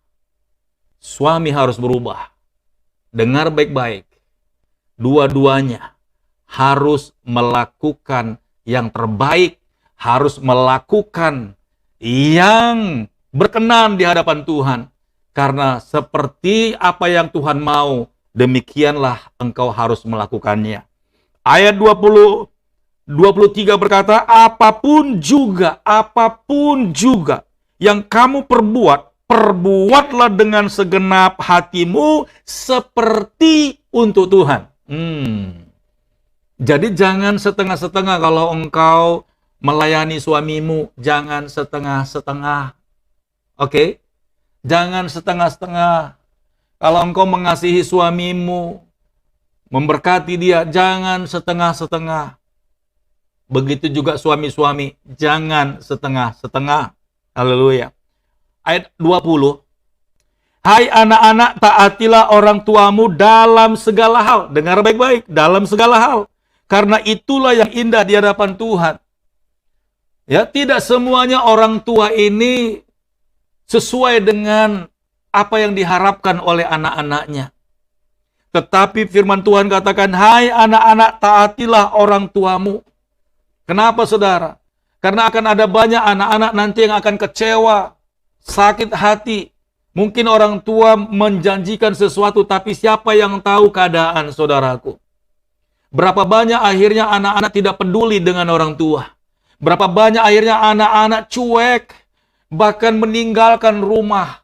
suami harus berubah. Dengar baik-baik, dua-duanya harus melakukan yang terbaik, harus melakukan yang berkenan di hadapan Tuhan. Karena seperti apa yang Tuhan mau, demikianlah engkau harus melakukannya. Ayat 23 berkata, apapun juga yang kamu perbuatlah dengan segenap hatimu seperti untuk Tuhan. Jadi jangan setengah-setengah kalau engkau melayani suamimu. Jangan setengah-setengah. Oke? Jangan setengah-setengah. Kalau engkau mengasihi suamimu, memberkati dia, jangan setengah-setengah. Begitu juga suami-suami, jangan setengah-setengah. Haleluya. Ayat 20. Hai anak-anak, taatilah orang tuamu dalam segala hal. Dengar baik-baik, dalam segala hal. Karena itulah yang indah di hadapan Tuhan. Ya, tidak semuanya orang tua ini sesuai dengan apa yang diharapkan oleh anak-anaknya. Tetapi firman Tuhan katakan, hai anak-anak, taatilah orang tuamu. Kenapa saudara? Karena akan ada banyak anak-anak nanti yang akan kecewa, sakit hati. Mungkin orang tua menjanjikan sesuatu, tapi siapa yang tahu keadaan saudaraku? Berapa banyak akhirnya anak-anak tidak peduli dengan orang tua. Berapa banyak akhirnya anak-anak cuek, bahkan meninggalkan rumah.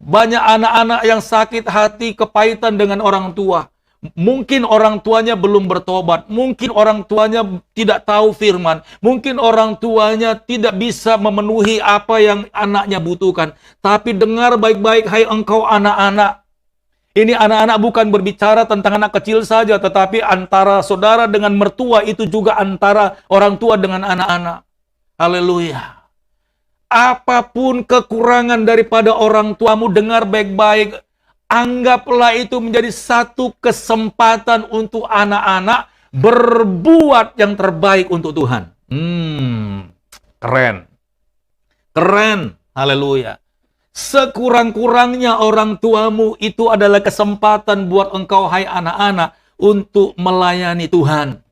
Banyak anak-anak yang sakit hati, kepahitan dengan orang tua. Mungkin orang tuanya belum bertobat. Mungkin orang tuanya tidak tahu firman. Mungkin orang tuanya tidak bisa memenuhi apa yang anaknya butuhkan. Tapi dengar baik-baik, hai engkau anak-anak. Ini anak-anak bukan berbicara tentang anak kecil saja, tetapi antara saudara dengan mertua, itu juga antara orang tua dengan anak-anak. Haleluya. Apapun kekurangan daripada orang tuamu, dengar baik-baik. Anggaplah itu menjadi satu kesempatan untuk anak-anak berbuat yang terbaik untuk Tuhan. Keren. Keren. Haleluya. Sekurang-kurangnya orang tuamu itu adalah kesempatan buat engkau, hai anak-anak, untuk melayani Tuhan.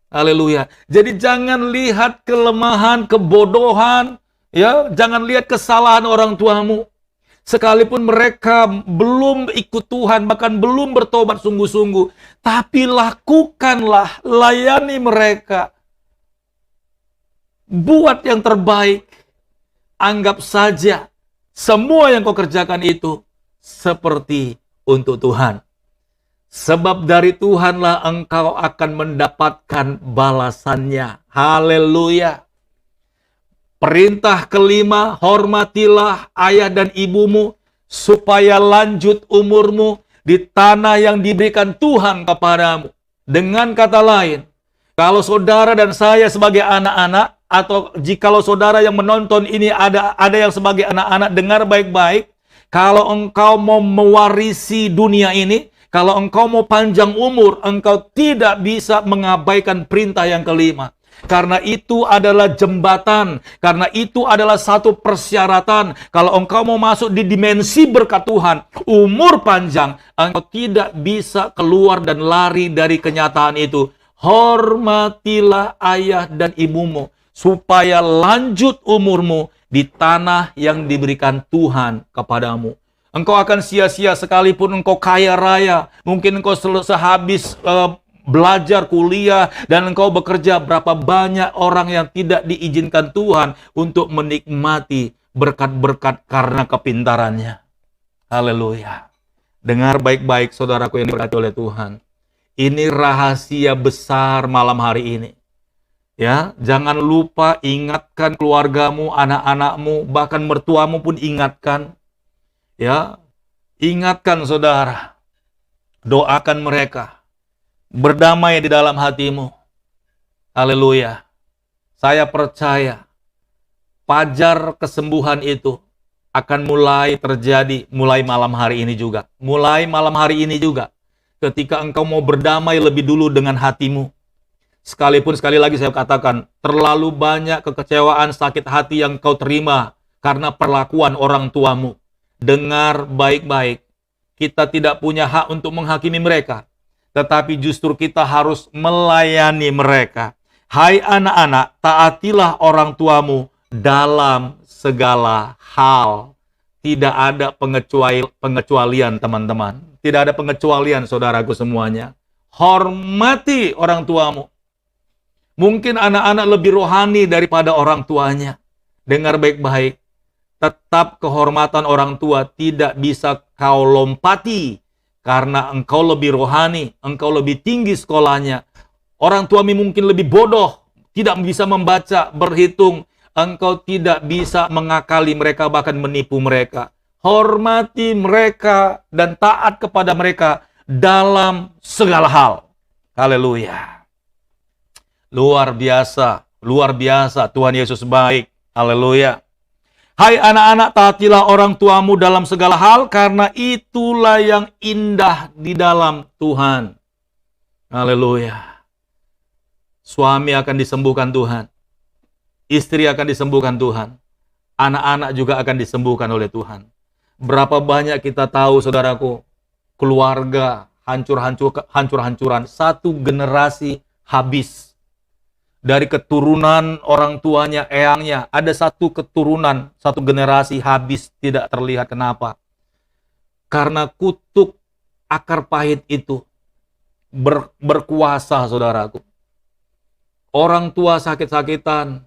Haleluya. Jadi jangan lihat kelemahan, kebodohan, ya, jangan lihat kesalahan orang tuamu. Sekalipun mereka belum ikut Tuhan, bahkan belum bertobat sungguh-sungguh, tapi lakukanlah, layani mereka. Buat yang terbaik. Anggap saja semua yang kau kerjakan itu seperti untuk Tuhan. Sebab dari Tuhanlah engkau akan mendapatkan balasannya. Haleluya. Perintah kelima, hormatilah ayah dan ibumu supaya lanjut umurmu di tanah yang diberikan Tuhan kepadamu. Dengan kata lain, kalau saudara dan saya sebagai anak-anak, atau jikalau saudara yang menonton ini ada yang sebagai anak-anak, dengar baik-baik. Kalau engkau mau mewarisi dunia ini, kalau engkau mau panjang umur, engkau tidak bisa mengabaikan perintah yang kelima. Karena itu adalah jembatan, karena itu adalah satu persyaratan. Kalau engkau mau masuk di dimensi berkat Tuhan, umur panjang, engkau tidak bisa keluar dan lari dari kenyataan itu. Hormatilah ayah dan ibumu, supaya lanjut umurmu di tanah yang diberikan Tuhan kepadamu. Engkau akan sia-sia sekalipun engkau kaya raya. Mungkin engkau sehabis belajar kuliah dan engkau bekerja. Berapa banyak orang yang tidak diizinkan Tuhan untuk menikmati berkat-berkat karena kepintarannya. Haleluya. Dengar baik-baik saudaraku yang diberkati oleh Tuhan. Ini rahasia besar malam hari ini. Ya, jangan lupa ingatkan keluargamu, anak-anakmu, bahkan mertuamu pun ingatkan. Ya, ingatkan saudara. Doakan mereka. Berdamai di dalam hatimu. Haleluya. Saya percaya fajar kesembuhan itu akan mulai terjadi mulai malam hari ini juga. Mulai malam hari ini juga. Ketika engkau mau berdamai lebih dulu dengan hatimu. Sekalipun sekali lagi saya katakan, terlalu banyak kekecewaan, sakit hati yang kau terima karena perlakuan orang tuamu. Dengar baik-baik, kita tidak punya hak untuk menghakimi mereka, tetapi justru kita harus melayani mereka. Hai anak-anak, taatilah orang tuamu dalam segala hal. Tidak ada pengecualian teman-teman. Tidak ada pengecualian saudaraku semuanya. Hormati orang tuamu. Mungkin anak-anak lebih rohani daripada orang tuanya. Dengar baik-baik. Tetap kehormatan orang tua tidak bisa kau lompati. Karena engkau lebih rohani, engkau lebih tinggi sekolahnya. Orang tuamu mungkin lebih bodoh, tidak bisa membaca, berhitung. Engkau tidak bisa mengakali mereka, bahkan menipu mereka. Hormati mereka dan taat kepada mereka dalam segala hal. Haleluya. Luar biasa Tuhan Yesus baik. Haleluya. Hai anak-anak, taatilah orang tuamu dalam segala hal, karena itulah yang indah di dalam Tuhan. Haleluya. Suami akan disembuhkan Tuhan. Istri akan disembuhkan Tuhan. Anak-anak juga akan disembuhkan oleh Tuhan. Berapa banyak kita tahu, saudaraku, keluarga hancur-hancuran, satu generasi habis. Dari keturunan orang tuanya, eyangnya, ada satu keturunan, satu generasi habis, tidak terlihat. Kenapa? Karena kutuk akar pahit itu berkuasa, saudaraku. Orang tua sakit-sakitan,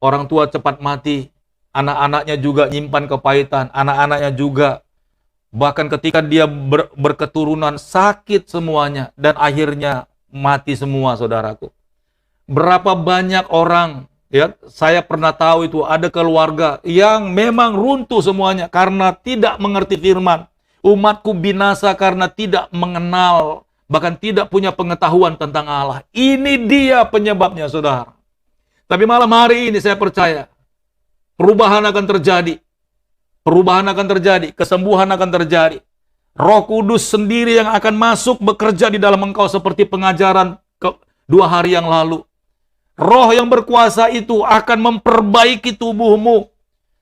orang tua cepat mati, anak-anaknya juga nyimpan kepahitan, anak-anaknya juga bahkan ketika dia berketurunan sakit semuanya dan akhirnya mati semua, saudaraku. Berapa banyak orang, ya, saya pernah tahu itu ada keluarga yang memang runtuh semuanya karena tidak mengerti firman. Umatku binasa karena tidak mengenal, bahkan tidak punya pengetahuan tentang Allah. Ini dia penyebabnya, saudara. Tapi malam hari ini saya percaya perubahan akan terjadi. Perubahan akan terjadi, kesembuhan akan terjadi. Roh Kudus sendiri yang akan masuk bekerja di dalam engkau seperti pengajaran 2 hari yang lalu. Roh yang berkuasa itu akan memperbaiki tubuhmu.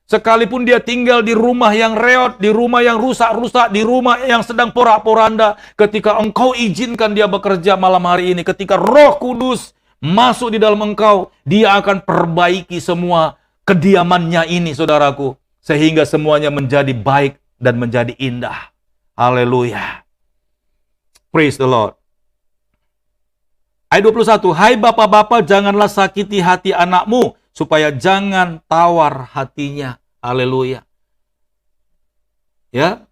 Sekalipun dia tinggal di rumah yang reot, di rumah yang rusak-rusak, di rumah yang sedang porak-poranda, ketika engkau izinkan dia bekerja malam hari ini, ketika Roh Kudus masuk di dalam engkau, dia akan perbaiki semua kediamannya ini, saudaraku, sehingga semuanya menjadi baik dan menjadi indah. Haleluya. Praise the Lord. Ayat 21, hai bapak-bapak, janganlah sakiti hati anakmu, supaya jangan tawar hatinya. Haleluya. Ya,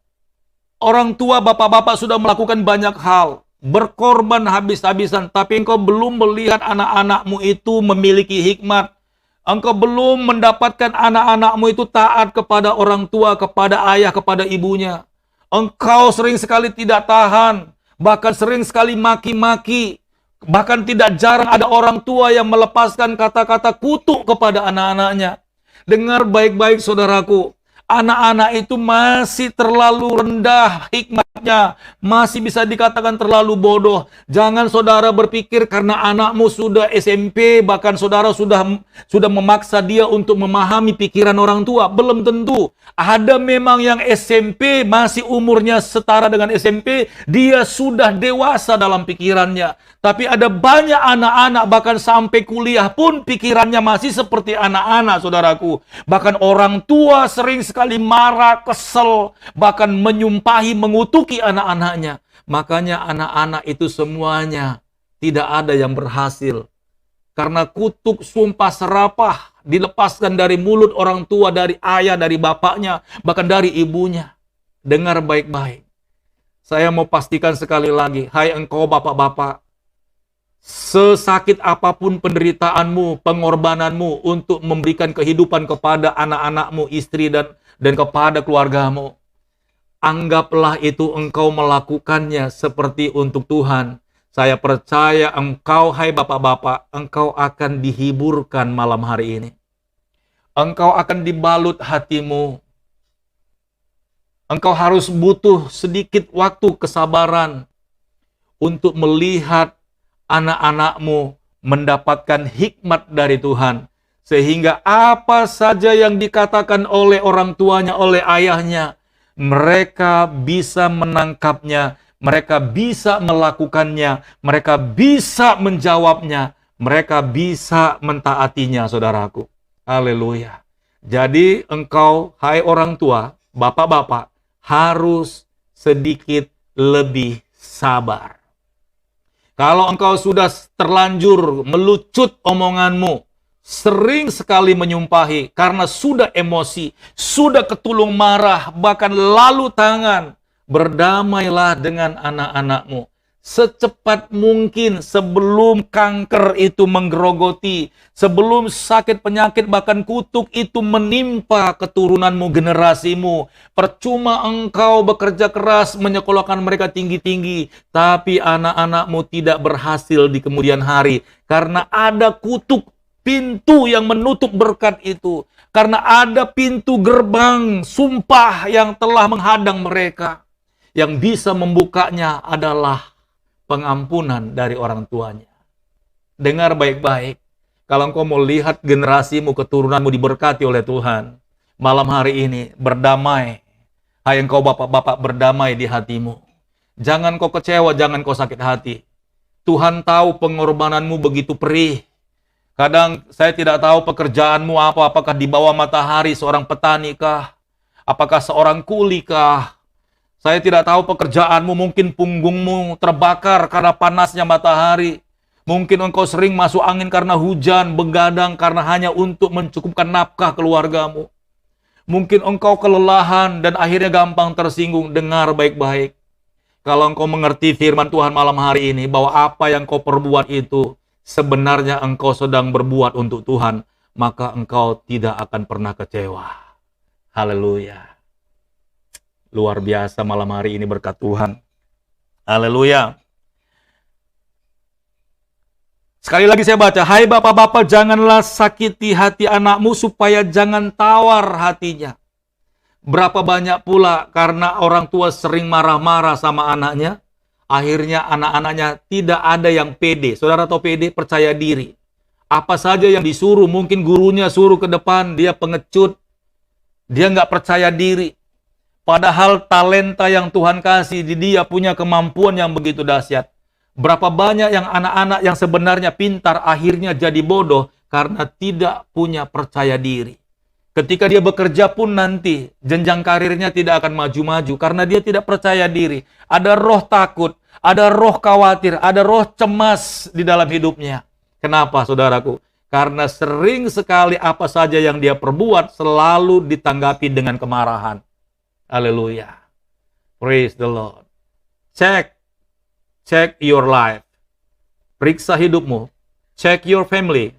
orang tua bapak-bapak sudah melakukan banyak hal, berkorban habis-habisan, tapi engkau belum melihat anak-anakmu itu memiliki hikmat. Engkau belum mendapatkan anak-anakmu itu taat kepada orang tua, kepada ayah, kepada ibunya. Engkau sering sekali tidak tahan, bahkan sering sekali maki-maki. Bahkan tidak jarang ada orang tua yang melepaskan kata-kata kutuk kepada anak-anaknya. Dengar baik-baik, saudaraku. Anak-anak itu masih terlalu rendah hikmatnya, masih bisa dikatakan terlalu bodoh. Jangan saudara berpikir karena anakmu sudah SMP, bahkan saudara sudah memaksa dia untuk memahami pikiran orang tua. Belum tentu. Ada memang yang SMP, masih umurnya setara dengan SMP, dia sudah dewasa dalam pikirannya. Tapi ada banyak anak-anak bahkan sampai kuliah pun pikirannya masih seperti anak-anak, saudaraku. Bahkan orang tua sering sekali marah, kesel, bahkan menyumpahi, mengutuki anak-anaknya. Makanya anak-anak itu semuanya tidak ada yang berhasil. Karena kutuk, sumpah serapah dilepaskan dari mulut orang tua, dari ayah, dari bapaknya, bahkan dari ibunya. Dengar baik-baik. Saya mau pastikan sekali lagi, hai engkau bapak-bapak, sesakit apapun penderitaanmu, pengorbananmu untuk memberikan kehidupan kepada anak-anakmu, istri dan kepada keluargamu, anggaplah itu engkau melakukannya seperti untuk Tuhan. Saya percaya engkau, hai bapak-bapak, engkau akan dihiburkan malam hari ini. Engkau akan dibalut hatimu. Engkau harus butuh sedikit waktu kesabaran untuk melihat anak-anakmu mendapatkan hikmat dari Tuhan. Sehingga apa saja yang dikatakan oleh orang tuanya, oleh ayahnya, mereka bisa menangkapnya, mereka bisa melakukannya, mereka bisa menjawabnya, mereka bisa mentaatinya, saudaraku. Haleluya. Jadi engkau, hai orang tua, bapak-bapak, harus sedikit lebih sabar. Kalau engkau sudah terlanjur melucut omonganmu, sering sekali menyumpahi karena sudah emosi, sudah ketulung marah, bahkan lalu tangan, berdamailah dengan anak-anakmu. Secepat mungkin sebelum kanker itu menggerogoti, sebelum sakit penyakit bahkan kutuk itu menimpa keturunanmu, generasimu. Percuma engkau bekerja keras menyekolahkan mereka tinggi-tinggi, tapi anak-anakmu tidak berhasil di kemudian hari. Karena ada kutuk, pintu yang menutup berkat itu. Karena ada pintu gerbang sumpah yang telah menghadang mereka. Yang bisa membukanya adalah pengampunan dari orang tuanya. Dengar baik-baik. Kalau engkau mau lihat generasimu, keturunanmu diberkati oleh Tuhan, malam hari ini berdamai. Hai engkau bapak-bapak, berdamai di hatimu. Jangan kau kecewa, jangan kau sakit hati. Tuhan tahu pengorbananmu begitu perih. Kadang saya tidak tahu pekerjaanmu apa, apakah di bawah matahari seorang petani kah? Apakah seorang kuli kah? Saya tidak tahu pekerjaanmu, mungkin punggungmu terbakar karena panasnya matahari. Mungkin engkau sering masuk angin karena hujan, begadang karena hanya untuk mencukupkan nafkah keluargamu. Mungkin engkau kelelahan dan akhirnya gampang tersinggung. Dengar baik-baik. Kalau engkau mengerti firman Tuhan malam hari ini, bahwa apa yang kau perbuat itu, sebenarnya engkau sedang berbuat untuk Tuhan, maka engkau tidak akan pernah kecewa. Haleluya. Luar biasa malam hari ini berkat Tuhan. Haleluya. Sekali lagi saya baca, hai bapak-bapak, janganlah sakiti hati anakmu supaya jangan tawar hatinya. Berapa banyak pula karena orang tua sering marah-marah sama anaknya, akhirnya anak-anaknya tidak ada yang pede. Saudara tahu pede? Percaya diri. Apa saja yang disuruh, mungkin gurunya suruh ke depan, dia pengecut, dia nggak percaya diri. Padahal talenta yang Tuhan kasih di dia punya kemampuan yang begitu dahsyat. Berapa banyak yang anak-anak yang sebenarnya pintar akhirnya jadi bodoh karena tidak punya percaya diri. Ketika dia bekerja pun nanti jenjang karirnya tidak akan maju-maju karena dia tidak percaya diri. Ada roh takut, ada roh khawatir, ada roh cemas di dalam hidupnya. Kenapa saudaraku? Karena sering sekali apa saja yang dia perbuat selalu ditanggapi dengan kemarahan. Haleluya. Praise the Lord. Check your life. Periksa hidupmu. Check your family.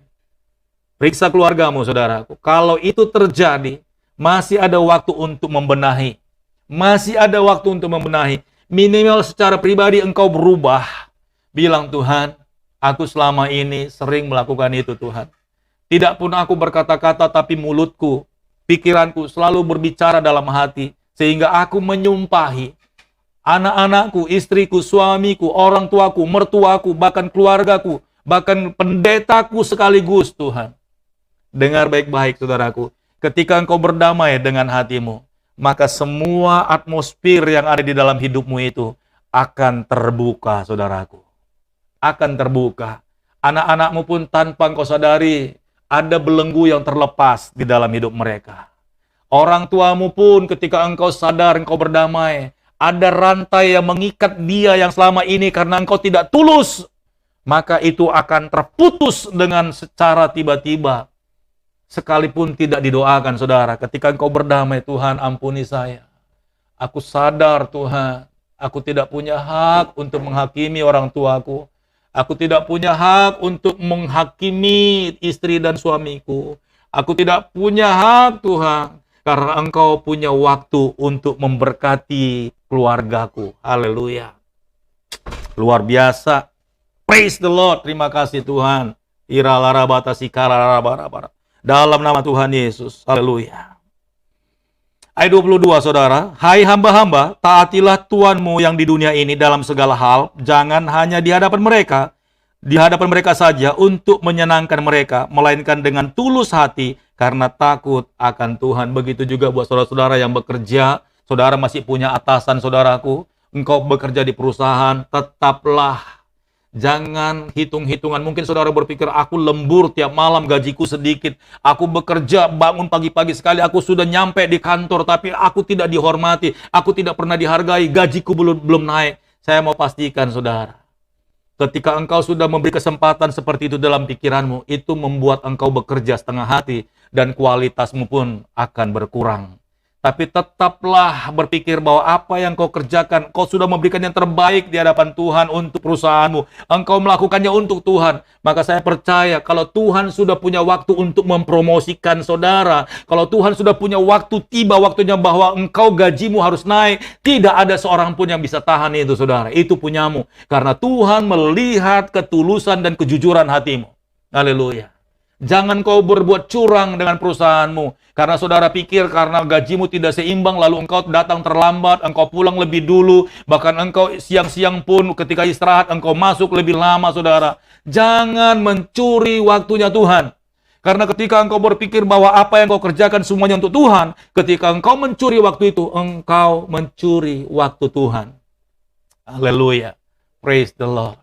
Periksa keluargamu, saudaraku. Kalau itu terjadi, masih ada waktu untuk membenahi. Masih ada waktu untuk membenahi. Minimal secara pribadi engkau berubah. Bilang, Tuhan, aku selama ini sering melakukan itu, Tuhan. Tidak pun aku berkata-kata, tapi mulutku, pikiranku selalu berbicara dalam hati. Sehingga aku menyumpahi anak-anakku, istriku, suamiku, orang tuaku, mertuaku, bahkan keluargaku, bahkan pendetaku sekaligus, Tuhan. Dengar baik-baik, saudaraku. Ketika engkau berdamai dengan hatimu, maka semua atmosfer yang ada di dalam hidupmu itu akan terbuka, saudaraku. Akan terbuka. Anak-anakmu pun tanpa engkau sadari, ada belenggu yang terlepas di dalam hidup mereka. Orang tuamu pun ketika engkau sadar, engkau berdamai, ada rantai yang mengikat dia yang selama ini karena engkau tidak tulus, maka itu akan terputus dengan secara tiba-tiba. Sekalipun tidak didoakan, saudara. Ketika engkau berdamai, Tuhan ampuni saya. Aku sadar, Tuhan, aku tidak punya hak untuk menghakimi orang tuaku. Aku tidak punya hak untuk menghakimi istri dan suamiku. Aku tidak punya hak, Tuhan, karena engkau punya waktu untuk memberkati keluargaku. Haleluya. Luar biasa. Praise the Lord. Terima kasih Tuhan. Dalam nama Tuhan Yesus. Haleluya. Ayat 22, saudara. Hai hamba-hamba, taatilah Tuhanmu yang di dunia ini dalam segala hal. Jangan hanya di hadapan mereka saja untuk menyenangkan mereka, melainkan dengan tulus hati karena takut akan Tuhan. Begitu juga buat saudara-saudara yang bekerja. Saudara masih punya atasan, saudaraku. Engkau bekerja di perusahaan, tetaplah. Jangan hitung-hitungan. Mungkin saudara berpikir, aku lembur tiap malam, gajiku sedikit. Aku bekerja, bangun pagi-pagi sekali, aku sudah nyampe di kantor, tapi aku tidak dihormati. Aku tidak pernah dihargai, gajiku belum naik. Saya mau pastikan, saudara. Ketika engkau sudah memberi kesempatan seperti itu dalam pikiranmu, itu membuat engkau bekerja setengah hati, dan kualitasmu pun akan berkurang. Tapi tetaplah berpikir bahwa apa yang kau kerjakan, kau sudah memberikan yang terbaik di hadapan Tuhan untuk perusahaanmu. Engkau melakukannya untuk Tuhan. Maka saya percaya kalau Tuhan sudah punya waktu untuk mempromosikan saudara, kalau Tuhan sudah punya waktu, tiba waktunya bahwa engkau gajimu harus naik, tidak ada seorang pun yang bisa tahan itu, saudara. Itu punyamu. Karena Tuhan melihat ketulusan dan kejujuran hatimu. Haleluya. Jangan kau berbuat curang dengan perusahaanmu. Karena saudara pikir karena gajimu tidak seimbang, lalu engkau datang terlambat, engkau pulang lebih dulu, bahkan engkau siang-siang pun ketika istirahat, engkau masuk lebih lama, saudara. Jangan mencuri waktunya Tuhan. Karena ketika engkau berpikir bahwa apa yang kau kerjakan semuanya untuk Tuhan, ketika engkau mencuri waktu itu, engkau mencuri waktu Tuhan. Haleluya. Praise the Lord.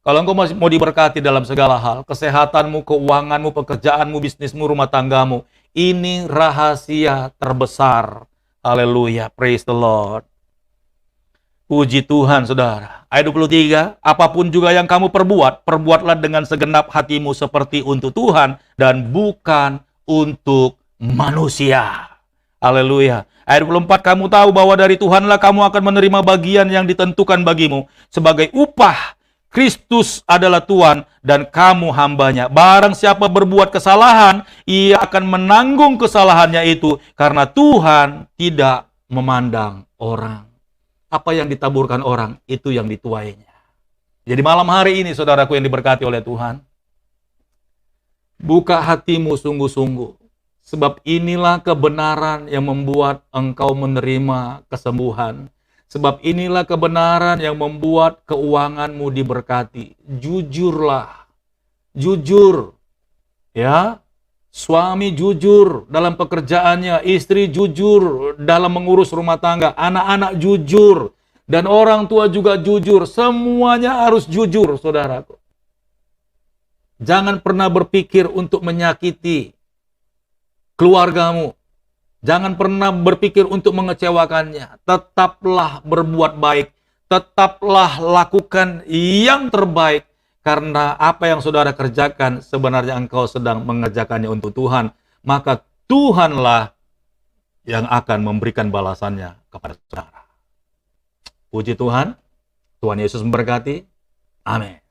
Kalau engkau masih mau diberkati dalam segala hal, kesehatanmu, keuanganmu, pekerjaanmu, bisnismu, rumah tanggamu, ini rahasia terbesar. Haleluya, praise the Lord. Puji Tuhan, saudara. Ayat 23, apapun juga yang kamu perbuat, perbuatlah dengan segenap hatimu seperti untuk Tuhan dan bukan untuk manusia. Haleluya. Ayat 24, kamu tahu bahwa dari Tuhanlah kamu akan menerima bagian yang ditentukan bagimu sebagai upah. Kristus adalah Tuhan dan kamu hambanya. Barang siapa berbuat kesalahan, ia akan menanggung kesalahannya itu karena Tuhan tidak memandang orang. Apa yang ditaburkan orang, itu yang dituainya. Jadi malam hari ini, saudaraku yang diberkati oleh Tuhan, buka hatimu sungguh-sungguh. Sebab inilah kebenaran yang membuat engkau menerima kesembuhan. Sebab inilah kebenaran yang membuat keuanganmu diberkati. Jujurlah. Jujur. Ya. Suami jujur dalam pekerjaannya, istri jujur dalam mengurus rumah tangga, anak-anak jujur, dan orang tua juga jujur. Semuanya harus jujur, saudaraku. Jangan pernah berpikir untuk menyakiti keluargamu. Jangan pernah berpikir untuk mengecewakannya. Tetaplah berbuat baik. Tetaplah lakukan yang terbaik. Karena apa yang saudara kerjakan sebenarnya engkau sedang mengerjakannya untuk Tuhan. Maka Tuhanlah yang akan memberikan balasannya kepada saudara. Puji Tuhan. Tuhan Yesus memberkati. Amin.